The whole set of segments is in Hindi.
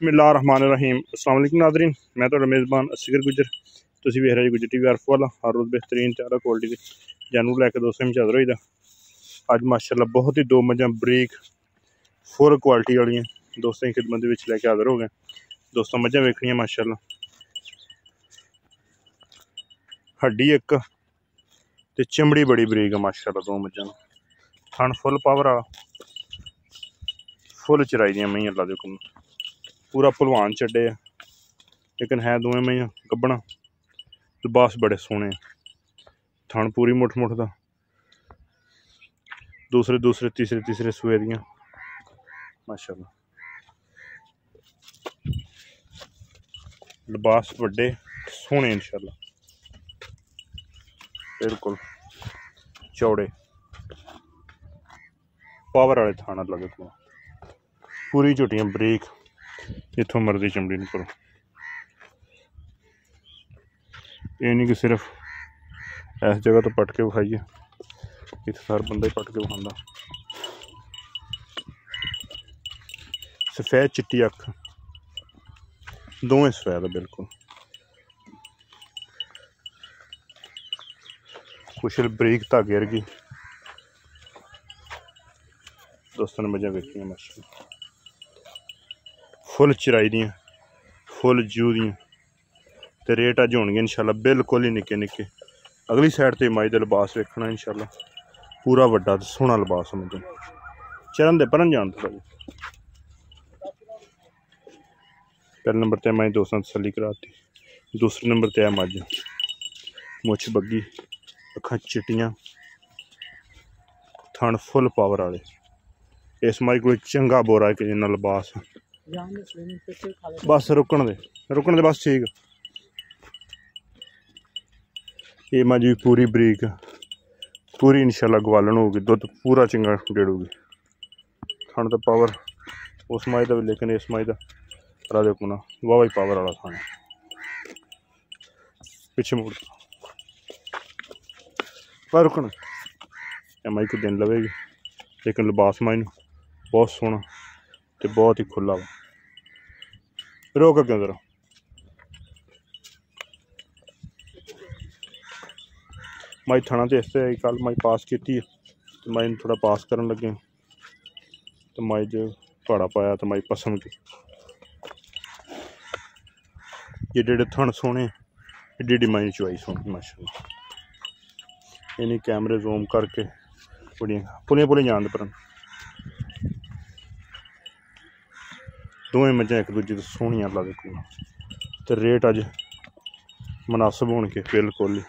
बिस्मिल्लाहिर्रहमानिर्रहीम। अस्सलाम वालेकुम नाज़रीन, मैं तो मेज़बान असगर गुजर। तुसीं वेख रहे गुजर TV अर्फ वाला। हर रोज़ बेहतरीन ज़्यादा क्वालिटी के जानवर लैके दोस्तों में हाज़र होई दा। अज माशाअल्लाह बहुत ही दो मझां बरीक फुल क्वालिटी वाली दोस्तों की खिदमत में लैके हाज़र हो गए। दोस्तों मझां वेखनियां माशाअल्लाह, हड्डी एक ते चमड़ी बड़ी बरीक है माशाअल्लाह। दो मझां थन फुल पावर आ, फुल चराई दियां मई अल्लाह दे हुक्म पूरा भलवान चड्डे है, लेकिन है दोवें मईयां गब्बना। लिबास बड़े सोहने, थन पूरी मुठ मुठ दा, दूसरे दूसरे तीसरे तीसरे सूए दियां माशाअल्लाह। लिबास बड़े सोहने इंशाअल्लाह, बिल्कुल चौड़े पावर वाले थाना लगे को पूरी झुटियां बरीक, जिथों मर्जी चमड़ी नहीं करो। ये नहीं कि सिर्फ इस जगह तो पट के विखाइए, इतने सारे बंदा ही पट के विखांदा। सफेद चिट्टी अख, दोवें सफेद है बिल्कुल। कुछ बरीक धागे वर्गी दोस्तों ने मझां वेखियां माशाअल्लाह, फुल चराई दियां, फुल जू दियां। ते रेट अज होणगे इंशाअल्लाह बिल्कुल ही निक्के निक्के। अगली साइड ते माई दा लिबास वेखना इंशाअल्लाह, पूरा वड्डा ते सोहना लिबास समझो। चरण दे परन जान थोड़ा जी। पहले नंबर ते माई दोस्तों तसल्ली कराती, दूसरे नंबर ते है मझ मुछ बग्गी, अखां चिट्टियां, थन फुल पावर वाले। इस माई कोई चंगा बोरा है कि जिन्ना लिबास बस रुकन दे बस ठीक। ये मझ भी पूरी बरीक, पूरी इंशाअल्लाह गवालन होगी, दुध पूरा चंगा डेड़ूगी। खाने तो पावर उस माई का भी, लेकिन इस माई का राधे कुना वाह ही पावर वाला खाना। पिछे मुड़ पर रुकना, माई को दिन लवेगी, लेकिन लिबास माई नूं बहुत सोहना ते बहुत ही खुला वा। रोक अगे जरा, माई थना तो इससे कल माई पास की, माई थोड़ा पास करन लगे तो माई जो भाड़ा पाया तो माई पसंद की। एडे थन सोहने, एडी माई चुआई सोहनी माशाअल्लाह। इन्हें कैमरे जूम करके पुलियां पुलियां जान पर दोवें मझां एक दूजे तो सोहनियां अल्लाह दे कोल। ते रेट अज मुनासिब होणगे बिल्कुल ही।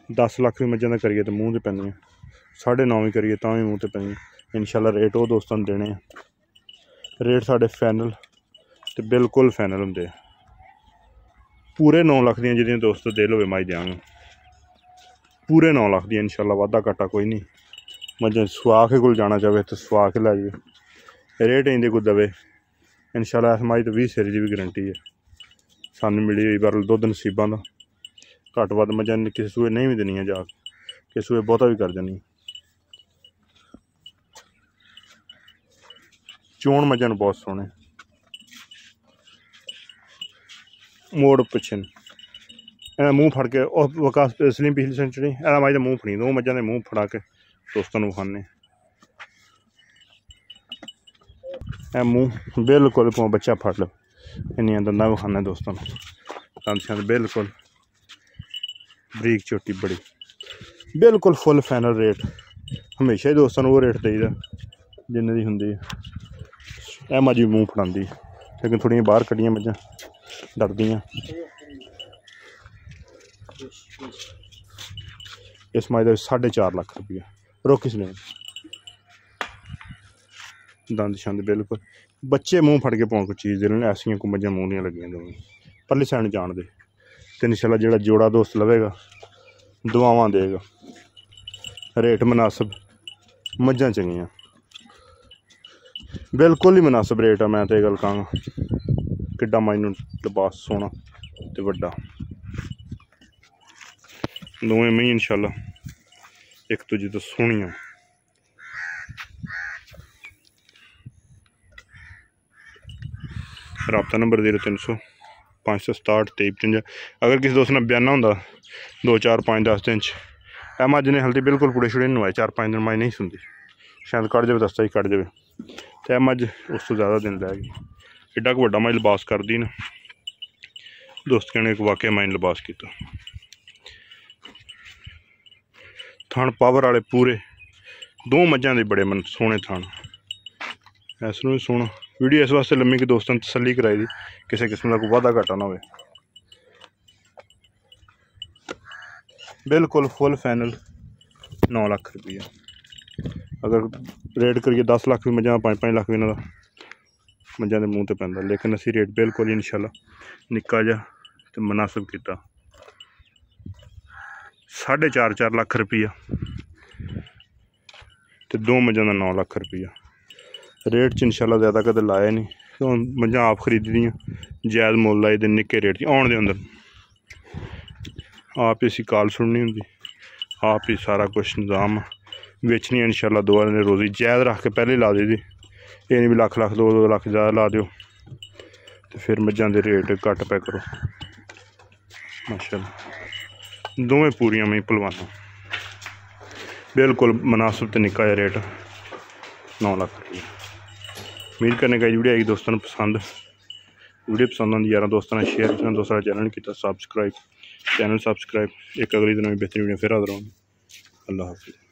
10 लाख भी मझां दा करिए तो मूँह ते पैंदियां, 9.5 भी करिए तां भी मूँह ते पैंदियां इंशाअल्लाह। रेट वो दोस्तों ने देने, रेट साढ़े फैनल ते बिल्कुल फैनल होंदे। पूरे 9 लाख दियां जिहदियां दोस्तों दिल होवे माई देंगे, पूरे 9 लाख दियां इंशाअल्लाह। वादा घाटा कोई नहीं, मझां सुआ के कोल जाना चाहे तो सुआ के लै जाए। रेट इंदे को दवे इंशाअल्लाह। इस माई तो 20 सेरी की भी गारंटी है सानू मिली हुई, पर दुध नसीबां दा। घट वध मझां किसी सूए नहीं भी देनियां, जा किसी सूए बहुता भी कर देनी। चोण मझां बहुत सोहने, मोड़ पिछे मूँह फड़ के वकास स्लिम पिछली सेंचुरी माई मूँह फड़ी, दो मझां मूँह फड़ा के दोस्तों को विखाने। मूँह बिल्कुल को बच्चा फड़ लो, इन्नियां दंदा विखाने दोस्तों। दंद शंद बिल्कुल बरीक, चोटी बड़ी, बिल्कुल फुल फैनल। रेट हमेशा ही दोस्तों वो रेट देईदा जिन्ने दी हुंदी है। मझ भी मूँह फड़ांदी, लेकिन थोड़ियां बाहर कड्डियां मझां डरदियां। इस माई का 4.5 लाख रुपया रोकी सने। दंद शंद बिल्कुल बच्चे मूँह फड़ के पौंक चीज़ दे रहे, ऐसियां को मझां मूँह दियां लगियां दोवें परली साइड जान दे। तो इंशाअल्लाह जो जोड़ा दोस्त लवेगा दुआवां देगा। रेट मुनासिब, मझां चंगियां बिल्कुल ही मुनासिब रेट है। मैं तो यह गल कहांगा, किड्डा माई नूं लिबास सोहना ते वड्डा। दोवें मई इंशाअल्लाह एक दूजे तो सोहनियां। रबता नंबर 0300 567 2355। अगर किसी दोस्त ने बयाना होंदा 2 4 5 10 दिन ए मज ने हल्दी बिल्कुल पूड़े छुड़े नहीं नवाए 4 5 दिन माई नहीं सुनती शायद कट जाए दस्ता ही कट जाए तो मज उस तो ज़्यादा दिन लैगी एडा क वड्डा माई लिबास कर दी ना दोस्त कहने एक वाकई माई लिबास किया थण पावर वाले पूरे 2 मझां दे बड़े मन सोहने थण इसनूं भी सुन वीडियो इस वास्ते लम्मी कि दोस्तों तसल्ली कराई दी किसी किस्म का कोई वाधा घाटा ना हो बिल्कुल फुल फाइनल 9 लाख रुपया अगर रेट करिए 10 लाख भी मझां 5 लाख भी इन्हां दा मझां दे मूँह ते पैंदा लेकिन असीं रेट बिल्कुल ही इंशाअल्लाह निक्का जिहा ते मुनासिब कीता 4.5 लाख रुपया ते 2 मझां दा 9 लाख रुपया रेट च इंशाअल्लाह ज़्यादा कदे लाया नहीं तो मझां आप खरीदी दियां जायज़ मुल लाई दे निक्के रेट च आउण दे अंदर आप ही इसी कॉल सुननी होंदी आप ही सारा कुछ निज़ाम बेचनी इंशाअल्लाह 2 दिन रोज़ी जायज़ रख के पहले ला दी ये नहीं भी लाख 2 लाख ज़्यादा ला दिओ तो फिर मझां दे रेट घट पै करो माशाअल्लाह दोवें पूरियां मैं पलवाना बिल्कुल मुनासिब ते निक्का जिहा रेट 9 लाख रुपया उम्मीद करने का वीडियो आएगी दोस्तों पसंद वीडियो पसंद आती यार दोस्तों ने शेयर करना दोस्तों चैनल किया सब्सक्राइब एक अगली दिन में बेहतरीन वीडियो फिर हाजिर होंगे अल्लाह हाफिज़।